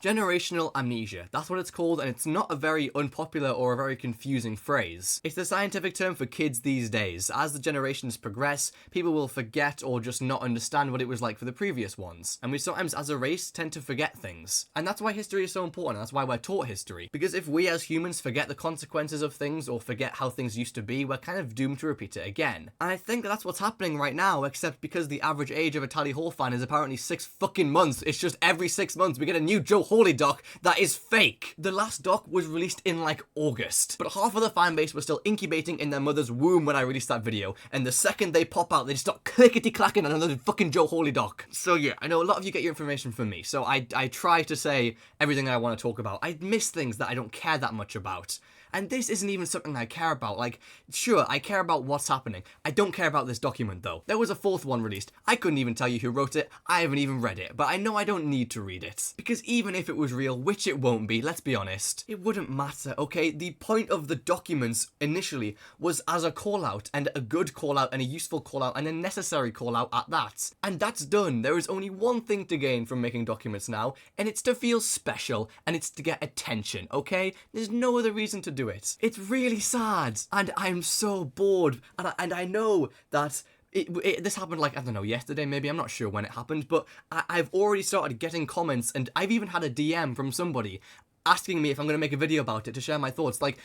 Generational amnesia, that's what it's called, and it's not a very unpopular or a very confusing phrase. It's the scientific term for kids these days. As the generations progress, people will forget or just not understand what it was like for the previous ones. And we sometimes, as a race, tend to forget things. And that's why history is so important, that's why we're taught history. Because if we as humans forget the consequences of things or forget how things used to be, we're kind of doomed to repeat it again. And I think that's what's happening right now, except because the average age of a Tally Hall fan is apparently 6 fucking months. It's just every 6 months we get a new Joe Hawley doc that is fake. The last doc was released in like August, but half of the fan base was still incubating in their mother's womb when I released that video, and the second they pop out, they just start clickety-clacking on another fucking Joe Hawley doc. So yeah, I know a lot of you get your information from me, so I try to say everything I want to talk about. I miss things that I don't care that much about. And this isn't even something I care about. Like, sure, I care about what's happening. I don't care about this document, though. There was a 4th one released. I couldn't even tell you who wrote it. I haven't even read it. But I know I don't need to read it. Because even if it was real, which it won't be, let's be honest, it wouldn't matter, okay? The point of the documents, initially, was as a call-out, and a good call-out, and a useful call-out, and a necessary call-out at that. And that's done. There is only one thing to gain from making documents now, and it's to feel special, and it's to get attention, okay? There's no other reason to do it. It's really sad, and I'm so bored, and I know that this happened like, I don't know, yesterday maybe, I'm not sure when it happened, but I've already started getting comments, and I've even had a DM from somebody asking me if I'm going to make a video about it to share my thoughts, like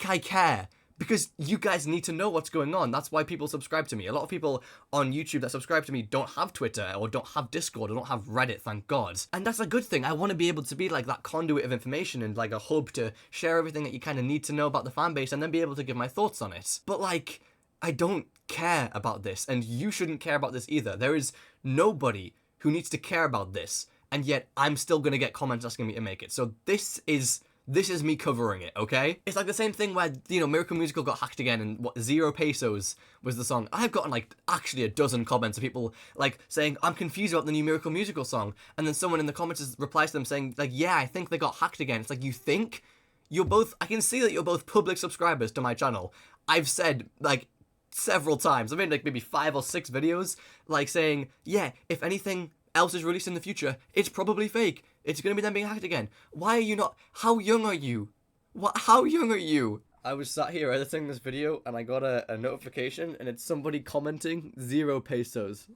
I care. Because you guys need to know what's going on. That's why people subscribe to me. A lot of people on YouTube that subscribe to me don't have Twitter or don't have Discord or don't have Reddit, thank God. And that's a good thing. I want to be able to be like that conduit of information and like a hub to share everything that you kind of need to know about the fan base and then be able to give my thoughts on it. But like, I don't care about this, and you shouldn't care about this either. There is nobody who needs to care about this, and yet I'm still going to get comments asking me to make it. So this is me covering it, okay? It's like the same thing where, you know, Miracle Musical got hacked again and what, 0 pesos was the song. I've gotten like actually a dozen comments of people like saying, I'm confused about the new Miracle Musical song. And then someone in the comments replies to them saying like, yeah, I think they got hacked again. It's like, you think? You're both, I can see that you're both public subscribers to my channel. I've said like several times, I made like maybe 5 or 6 videos like saying, yeah, if anything else is released in the future, it's probably fake. It's gonna be them being hacked again. Why are you not? How young are you? What? How young are you? I was sat here editing this video and I got a notification and it's somebody commenting 0 pesos.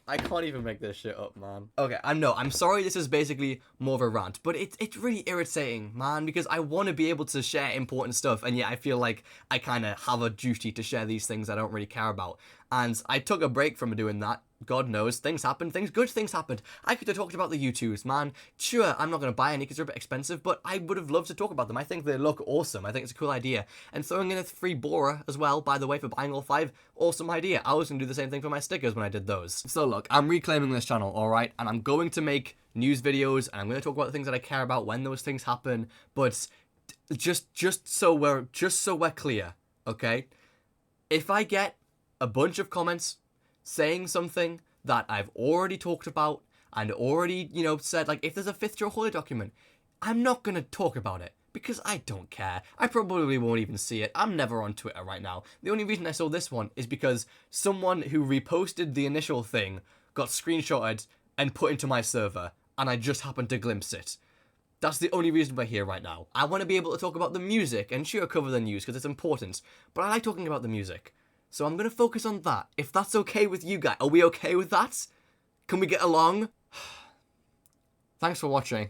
I can't even make this shit up, man. Okay, I'm sorry this is basically more of a rant, but it's really irritating, man, because I want to be able to share important stuff, and yet I feel like I kind of have a duty to share these things I don't really care about. And I took a break from doing that. God knows, things happened, good things happened. I could have talked about the U2s, man. Sure, I'm not going to buy any because they're a bit expensive, but I would have loved to talk about them. I think they look awesome. I think it's a cool idea. And throwing in a free Bora as well, by the way, for buying all 5, awesome idea. I was going to do the same thing for my stickers when I did those. So look, I'm reclaiming this channel, alright? And I'm going to make news videos, and I'm going to talk about the things that I care about when those things happen, but just so we're clear, okay? If I get a bunch of comments saying something that I've already talked about and already, you know, said, like, if there's a 5th Joe Hawley document, I'm not going to talk about it because I don't care. I probably won't even see it. I'm never on Twitter right now. The only reason I saw this one is because someone who reposted the initial thing got screenshotted and put into my server, and I just happened to glimpse it. That's the only reason we're here right now. I want to be able to talk about the music and sure, cover the news because it's important, but I like talking about the music. So I'm going to focus on that. If that's okay with you guys, are we okay with that? Can we get along? Thanks for watching.